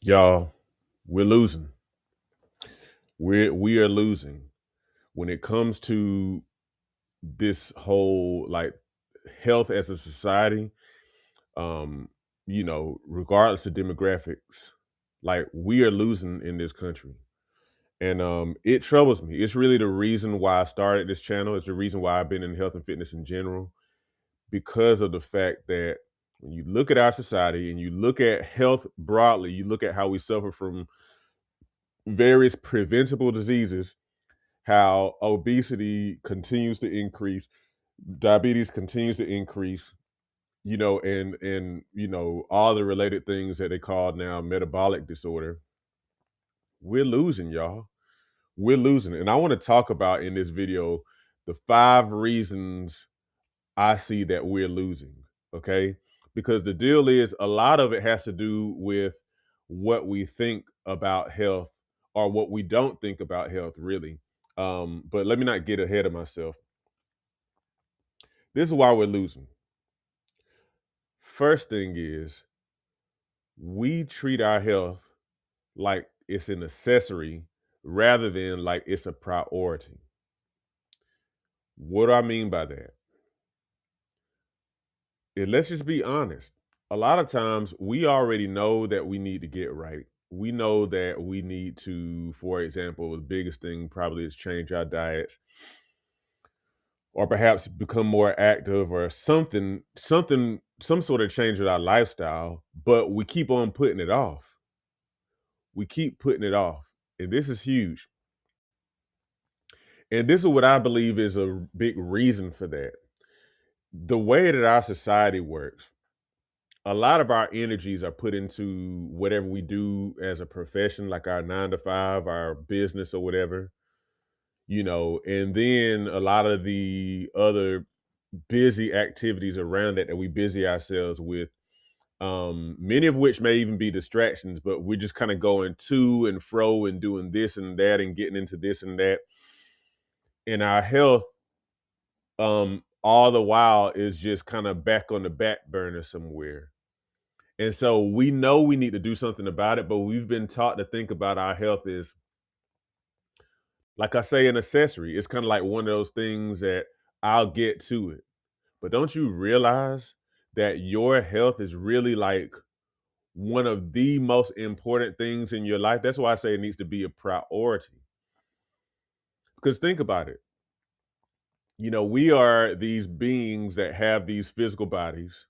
Y'all, we're losing. We are losing when it comes to this whole like health as a society. Um, regardless of demographics, like we are losing in this country. And it troubles me. It's really the reason why I started this channel. It's the reason why I've been in health and fitness in general, because of the fact that when you look at our society and you look at health broadly, you look at how we suffer from various preventable diseases, how obesity continues to increase, diabetes continues to increase, and all the related things that they call now metabolic disorder. We're losing, y'all. We're losing. And I want to talk about in this video the 5 reasons I see that we're losing. Okay. Because the deal is a lot of it has to do with what we think about health or what we don't think about health, really. But let me not get ahead of myself. This is why we're losing. First thing is we treat our health like it's an accessory rather than like it's a priority. What do I mean by that? And let's just be honest. A lot of times we already know that we need to get right. We know that we need to, for example, the biggest thing probably is change our diets or perhaps become more active or some sort of change with our lifestyle, but we keep on putting it off. We keep putting it off. And this is huge. And this is what I believe is a big reason for that. The way that our society works, a lot of our energies are put into whatever we do as a profession, like our 9 to 5, our business or whatever, and then a lot of the other busy activities around that we busy ourselves with, many of which may even be distractions, but we're just kind of going to and fro and doing this and that and getting into this and that. And our health, all the while is just kind of back on the back burner somewhere. And so we know we need to do something about it, but we've been taught to think about our health as, like I say, an accessory. It's kind of like one of those things that I'll get to it. But don't you realize that your health is really like one of the most important things in your life? That's why I say it needs to be a priority. Because think about it. We are these beings that have these physical bodies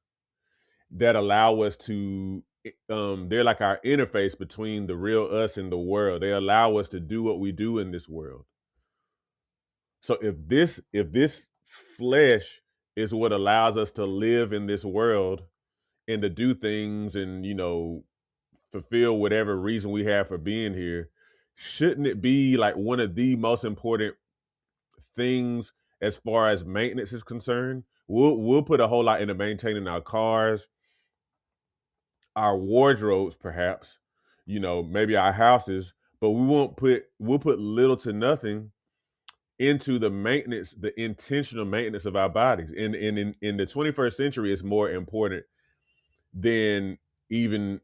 that allow us to they're like our interface between the real us and the world. They allow us to do what we do in this world. So if this flesh is what allows us to live in this world and to do things and fulfill whatever reason we have for being here, shouldn't it be like one of the most important things as far as maintenance is concerned? We'll put a whole lot into maintaining our cars, our wardrobes, perhaps, maybe our houses, but we'll put little to nothing into the maintenance, the intentional maintenance of our bodies. And in the 21st century, it's more important than even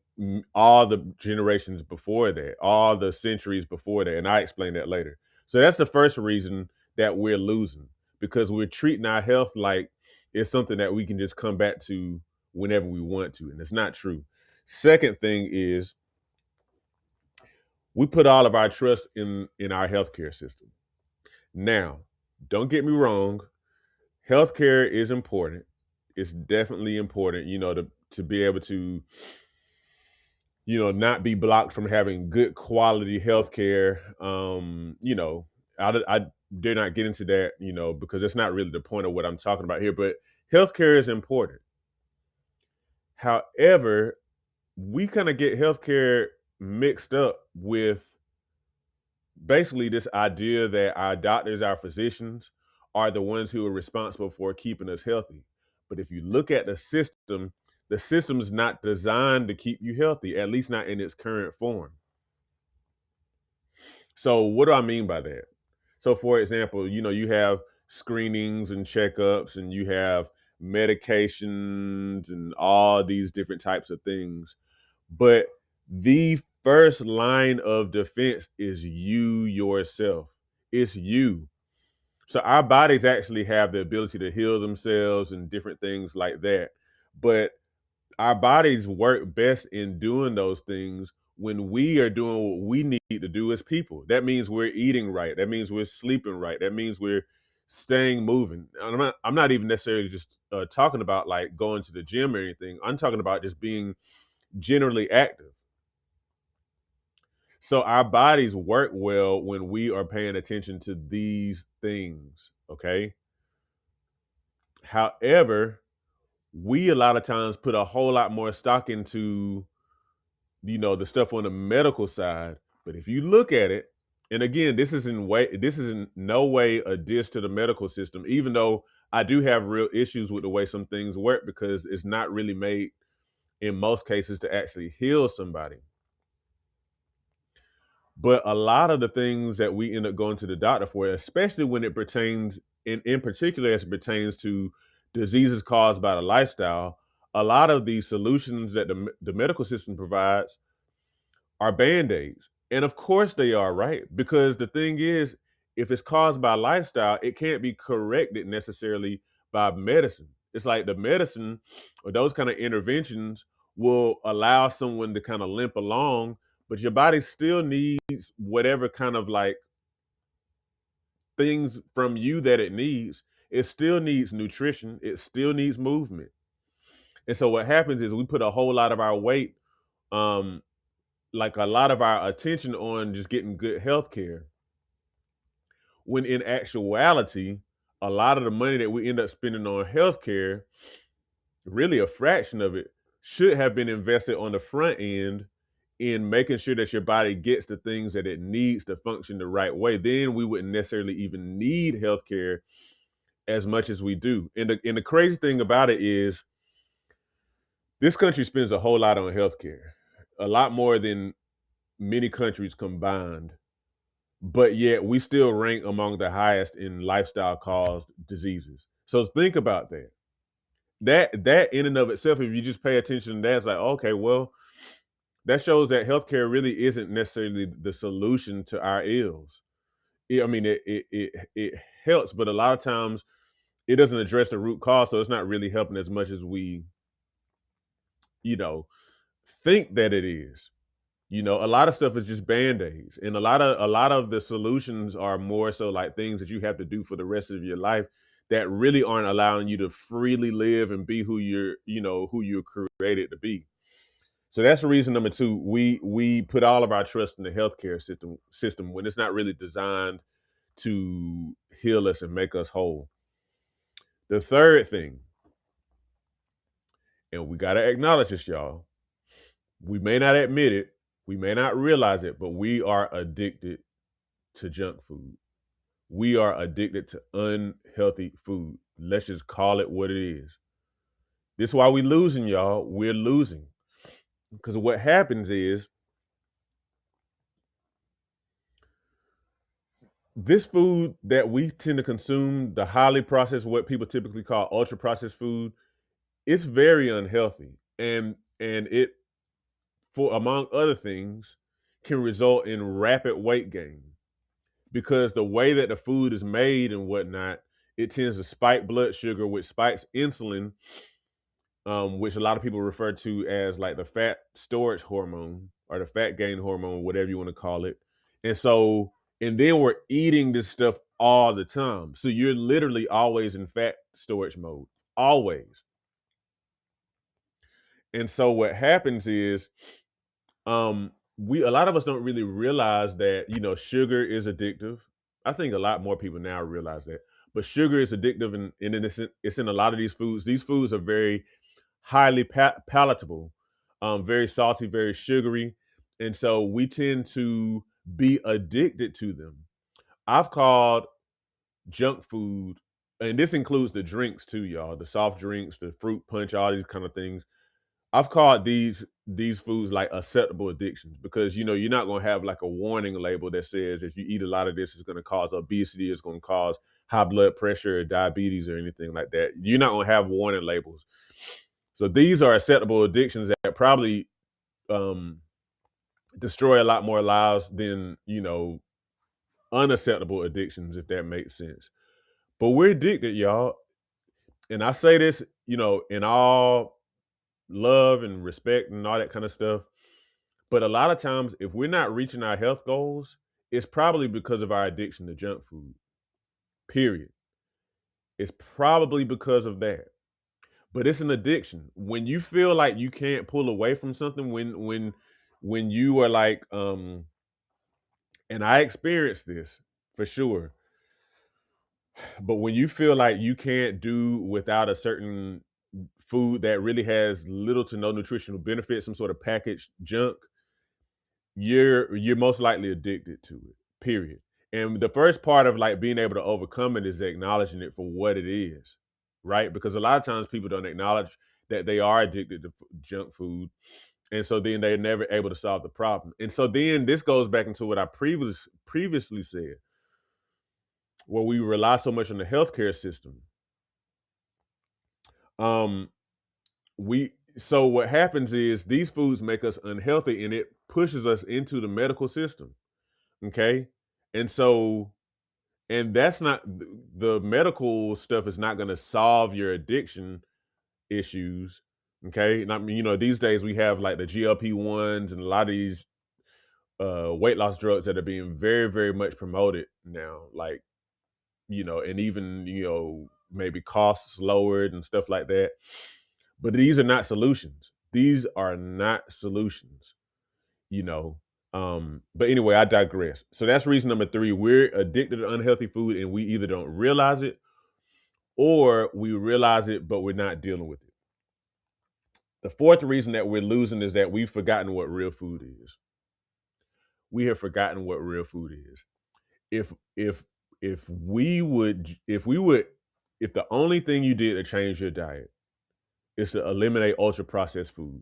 all the generations before that, all the centuries before that. And I explain that later. So that's the first reason that we're losing, because we're treating our health like it's something that we can just come back to whenever we want to. And it's not true. Second thing is we put all of our trust in our healthcare system. Now, don't get me wrong, healthcare is important. It's definitely important, to be able to, not be blocked from having good quality healthcare. I dare not get into that, because that's not really the point of what I'm talking about here. But healthcare is important. However, we kind of get healthcare mixed up with basically this idea that our doctors, our physicians, are the ones who are responsible for keeping us healthy. But if you look at the system is not designed to keep you healthy, at least not in its current form. So what do I mean by that? So for example, you have screenings and checkups and you have medications and all these different types of things. But the first line of defense is you yourself. It's you. So our bodies actually have the ability to heal themselves and different things like that. But our bodies work best in doing those things when we are doing what we need to do as people. That means we're eating right. That means we're sleeping right. That means we're staying moving. And I'm not even necessarily just talking about like going to the gym or anything. I'm talking about just being generally active. So our bodies work well when we are paying attention to these things. Okay. However, we a lot of times put a whole lot more stock into the stuff on the medical side. But if you look at it, and again, this is in no way a diss to the medical system, even though I do have real issues with the way some things work because it's not really made in most cases to actually heal somebody. But a lot of the things that we end up going to the doctor for, especially when it pertains, in particular as it pertains to diseases caused by the lifestyle, a lot of the solutions that the medical system provides are band-aids. And of course they are, right? Because the thing is, if it's caused by lifestyle, it can't be corrected necessarily by medicine. It's like the medicine or those kind of interventions will allow someone to kind of limp along, but your body still needs whatever kind of like things from you that it needs. It still needs nutrition, it still needs movement. And so what happens is we put a whole lot of our weight, um, like a lot of our attention on just getting good health care, when in actuality, a lot of the money that we end up spending on healthcare, really a fraction of it, should have been invested on the front end in making sure that your body gets the things that it needs to function the right way. Then we wouldn't necessarily even need healthcare as much as we do. And the crazy thing about it is this country spends a whole lot on healthcare, a lot more than many countries combined, but yet we still rank among the highest in lifestyle caused diseases. So think about that. That in and of itself, if you just pay attention to that, it's like, okay, well, that shows that healthcare really isn't necessarily the solution to our ills. I mean, it helps, but a lot of times it doesn't address the root cause, so it's not really helping as much as we, you know, think that it is. A lot of stuff is just band-aids, and a lot of the solutions are more so like things that you have to do for the rest of your life that really aren't allowing you to freely live and be who you're created to be. So that's reason number two. We put all of our trust in the healthcare system when it's not really designed to heal us and make us whole. The third thing, and we gotta acknowledge this, y'all. We may not admit it, we may not realize it, but we are addicted to junk food. We are addicted to unhealthy food. Let's just call it what it is. This is why we losing, y'all. We're losing. Because what happens is this food that we tend to consume, the highly processed, what people typically call ultra processed food, it's very unhealthy. And it, for among other things, can result in rapid weight gain because the way that the food is made and whatnot, it tends to spike blood sugar, which spikes insulin, which a lot of people refer to as like the fat storage hormone or the fat gain hormone, whatever you want to call it. And so, and then we're eating this stuff all the time. So you're literally always in fat storage mode, always. And so what happens is, we a lot of us don't really realize that sugar is addictive. I think a lot more people now realize that, but sugar is addictive, and it's in a lot of these foods. These foods are very highly palatable, very salty, very sugary, and so we tend to be addicted to them. I've called junk food, and this includes the drinks too, y'all, the soft drinks, the fruit punch, all these kind of things. I've called these foods like acceptable addictions because you're not gonna have like a warning label that says if you eat a lot of this, it's gonna cause obesity, it's gonna cause high blood pressure or diabetes or anything like that. You're not gonna have warning labels. So these are acceptable addictions that probably um destroy a lot more lives than, unacceptable addictions, if that makes sense. But we're addicted, y'all. And I say this, in all love and respect and all that kind of stuff. But a lot of times, if we're not reaching our health goals, it's probably because of our addiction to junk food. Period. It's probably because of that. But it's an addiction. When you feel like you can't pull away from something, when you are like, and I experienced this for sure. But when you feel like you can't do without a certain food that really has little to no nutritional benefit, some sort of packaged junk, you're most likely addicted to it. Period. And the first part of like being able to overcome it is acknowledging it for what it is, right? Because a lot of times people don't acknowledge that they are addicted to junk food, and so then they're never able to solve the problem. And so then this goes back into what I previously said, where we rely so much on the healthcare system. Um, we so what happens is these foods make us unhealthy, and it pushes us into the medical system. Okay, and so and that's not the medical stuff is not going to solve your addiction issues. Okay, and I mean, these days we have like the GLP-1s and a lot of these weight loss drugs that are being very, very much promoted now. Like, and even maybe costs lowered and stuff like that. But these are not solutions. These are not solutions. You know. But anyway, I digress. So that's reason number three. We're addicted to unhealthy food, and we either don't realize it or we realize it, but we're not dealing with it. The fourth reason that we're losing is that we've forgotten what real food is. We have forgotten what real food is. If if if the only thing you did to change your diet is to eliminate ultra processed food,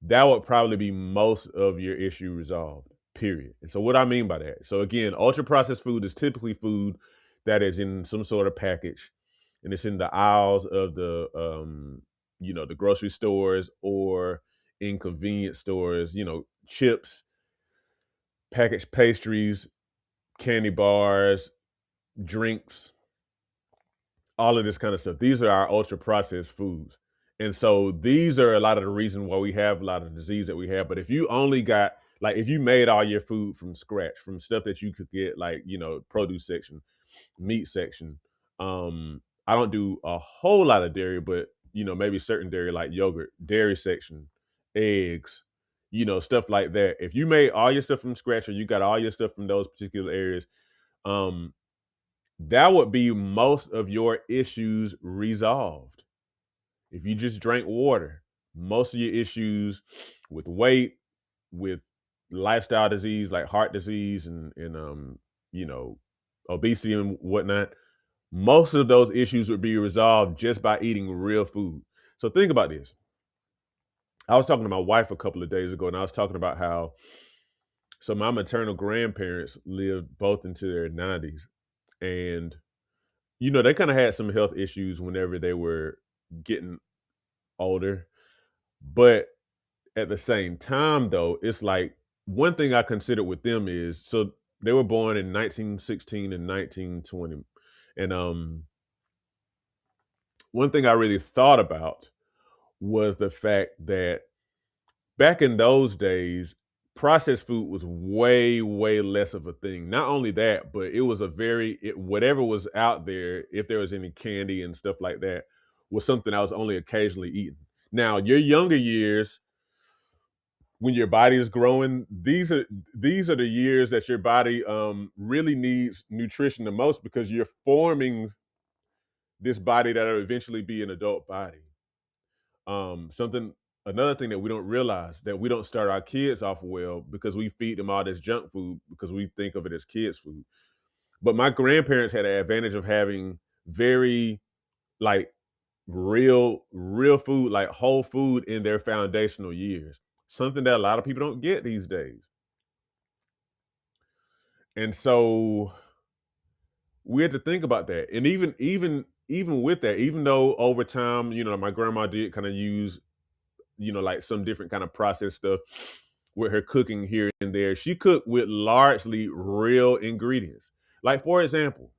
that would probably be most of your issue resolved. Period. And so what I mean by that, so again, ultra processed food is typically food that is in some sort of package, and it's in the aisles of the grocery stores or in convenience stores. Chips, packaged pastries, candy bars, drinks, all of this kind of stuff. These are our ultra processed foods. And so these are a lot of the reason why we have a lot of disease that we have. But if you only got like if you made all your food from scratch, from stuff that you could get like, produce section, meat section. I don't do a whole lot of dairy, but maybe certain dairy like yogurt, dairy section, eggs, stuff like that. If you made all your stuff from scratch or you got all your stuff from those particular areas, um, that would be most of your issues resolved. If you just drank water, most of your issues with weight, with lifestyle disease like heart disease and you know, obesity and whatnot, most of those issues would be resolved just by eating real food. So think about this. I was talking to my wife a couple of days ago, and I was talking about how so my maternal grandparents lived both into their 90s, and they kind of had some health issues whenever they were getting older. But at the same time, though, it's like one thing I considered with them is so they were born in 1916 and 1920. And one thing I really thought about was the fact that back in those days, processed food was way, way less of a thing. Not only that, but it was whatever was out there, if there was any candy and stuff like that, was something I was only occasionally eating. Now, your younger years, when your body is growing, these are the years that your body really needs nutrition the most because you're forming this body that'll eventually be an adult body. Something Another thing that we don't realize that we don't start our kids off well because we feed them all this junk food because we think of it as kids food. But my grandparents had an advantage of having very like real food, like whole food in their foundational years. Something that a lot of people don't get these days. And so we had to think about that. And even with that, even though over time, my grandma did kind of use, like some different kind of processed stuff. with her cooking here and there. She cooked with largely real ingredients. Like, for example,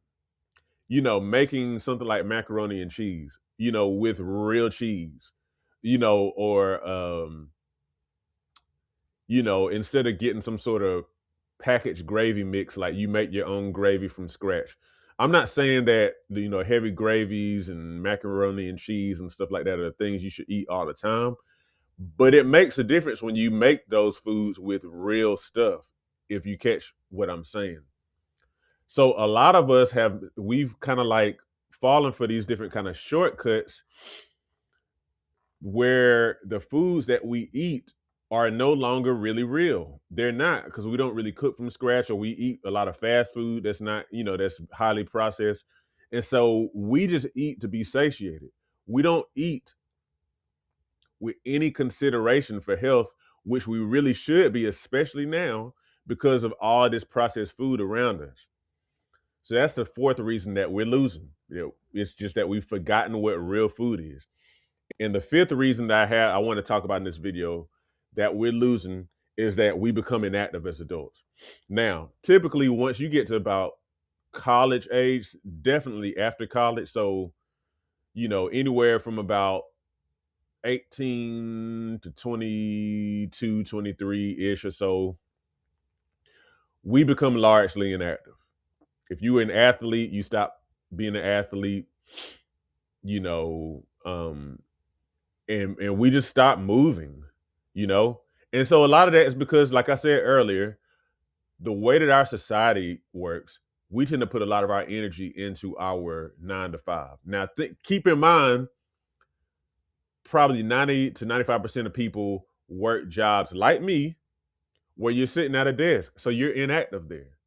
making something like macaroni and cheese, with real cheese, or instead of getting some sort of packaged gravy mix, like you make your own gravy from scratch. I'm not saying that heavy gravies and macaroni and cheese and stuff like that are things you should eat all the time, but it makes a difference when you make those foods with real stuff, if you catch what I'm saying. So a lot of us we've kind of like fallen for these different kind of shortcuts where the foods that we eat are no longer really real. They're not, because we don't really cook from scratch, or we eat a lot of fast food that's not, that's highly processed. And so we just eat to be satiated. We don't eat with any consideration for health, which we really should be, especially now because of all this processed food around us. So that's the fourth reason that we're losing. It's just that we've forgotten what real food is. And the fifth reason that I want to talk about in this video that we're losing is that we become inactive as adults. Now, typically, once you get to about college age, definitely after college, so anywhere from about 18 to 22, 23-ish or so, we become largely inactive. If you were an athlete, you stop being an athlete, you know, um, and we just stop moving, you know. And so a lot of that is because, like I said earlier, the way that our society works, we tend to put a lot of our energy into our 9 to 5. Now, keep in mind, probably 90 to 95% of people work jobs like me, where you're sitting at a desk, so you're inactive there.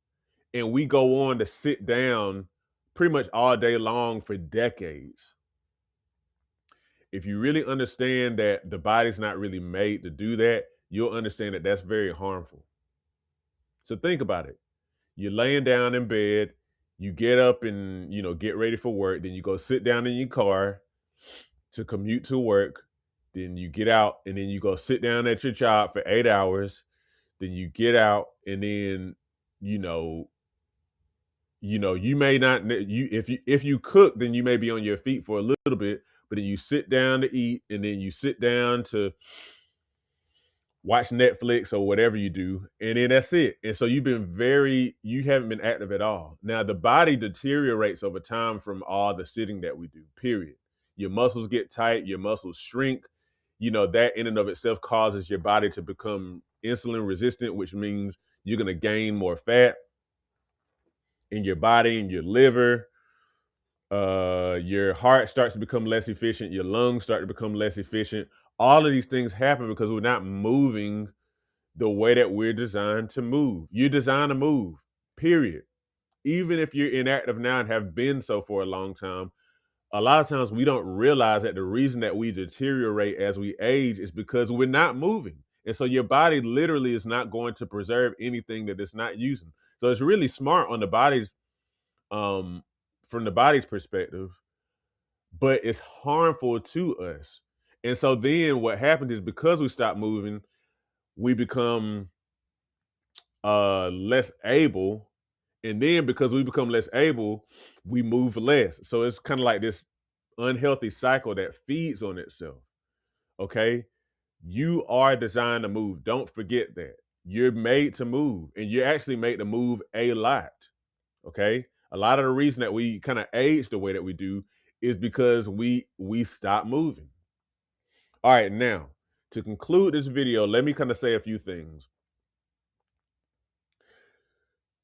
And we go on to sit down pretty much all day long for decades. If you really understand that the body's not really made to do that, you'll understand that that's very harmful. So think about it. You're laying down in bed, you get up and, get ready for work, then you go sit down in your car to commute to work, then you get out and then you go sit down at your job for 8 hours, then you get out and then, you know, you may not if you cook, then you may be on your feet for a little bit, but then you sit down to eat, and then you sit down to watch Netflix or whatever you do, and then that's it. And so you haven't been active at all. Now the body deteriorates over time from all the sitting that we do, period. Your muscles get tight, your muscles shrink. That in and of itself causes your body to become insulin resistant, which means you're going to gain more fat in your body and your liver. Your heart starts to become less efficient, your lungs start to become less efficient. All of these things happen because we're not moving the way that we're designed to move. You're designed to move, period. Even if you're inactive now and have been so for a long time, a lot of times we don't realize that the reason that we deteriorate as we age is because we're not moving. And so your body literally is not going to preserve anything that it's not using. So it's really smart on the body's um from the body's perspective, but it's harmful to us. And so then what happens is, because we stop moving, we become less able. And then because we become less able, we move less. So it's kind of like this unhealthy cycle that feeds on itself. Okay. You are designed to move. Don't forget that. You're made to move, and you're actually made to move a lot. Okay. A lot of the reason that we kind of age the way that we do is because we stop moving. All right, now to conclude this video, let me kind of say a few things.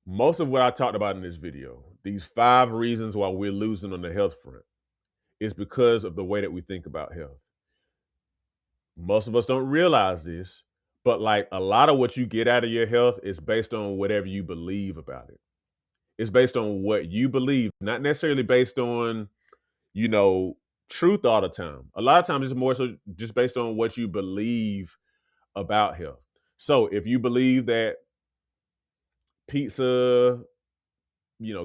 Most of what I talked about in this video, these 5 reasons why we're losing on the health front, is because of the way that we think about health. Most of us don't realize this, but like a lot of what you get out of your health is based on whatever you believe about it. It's based on what you believe, not necessarily based on, you know, truth all the time. A lot of times it's more so just based on what you believe about health. So if you believe that pizza,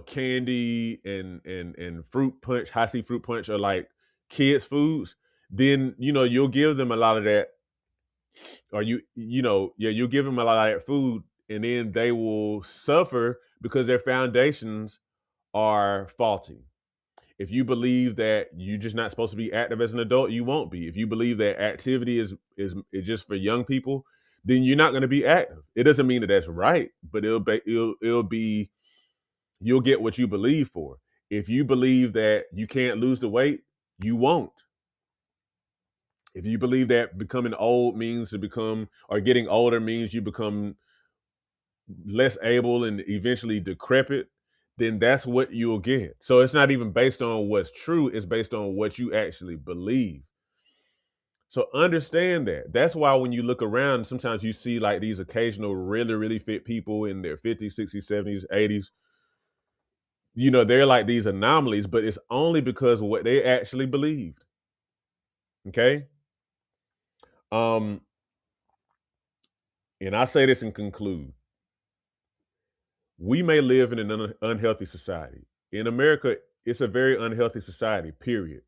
candy and fruit punch, high C fruit punch are like kids' foods, then you'll give them a lot of that or yeah, you give them a lot of that food, and then they will suffer because their foundations are faulty. If you believe that you're just not supposed to be active as an adult, you won't be. If you believe that activity is just for young people, then you're not going to be active. It doesn't mean that that's right, but it'll be you'll get what you believe for. If you believe that you can't lose the weight, you won't. If you believe that becoming old means to become, or getting older means you become less able and eventually decrepit, then that's what you'll get. So it's not even based on what's true, it's based on what you actually believe. So understand that. That's why when you look around, sometimes you see like these occasional really, really fit people in their 50s, 60s, 70s, 80s. They're like these anomalies, but it's only because of what they actually believed. Okay. Um, and I say this and conclude. We may live in an unhealthy society. In America, it's a very unhealthy society, period.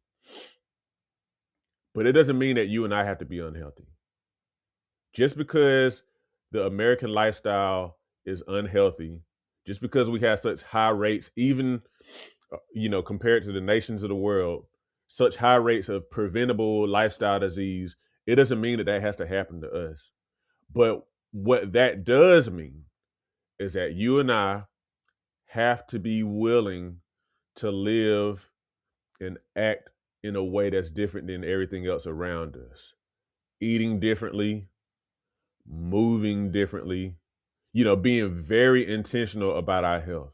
But it doesn't mean that you and I have to be unhealthy. Just because the American lifestyle is unhealthy, just because we have such high rates, even compared to the nations of the world, such high rates of preventable lifestyle disease, it doesn't mean that that has to happen to us. But what that does mean is that you and I have to be willing to live and act in a way that's different than everything else around us. Eating differently, moving differently, being very intentional about our health.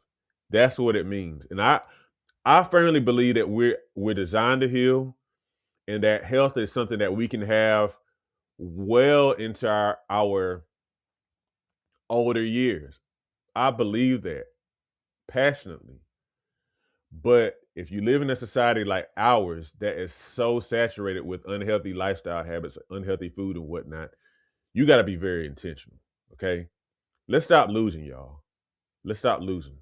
That's what it means. And I firmly believe that we're designed to heal, and that health is something that we can have well into our older years. I believe that passionately. But if you live in a society like ours that is so saturated with unhealthy lifestyle habits, unhealthy food and whatnot, you got to be very intentional. Okay. Let's stop losing, y'all. Let's stop losing.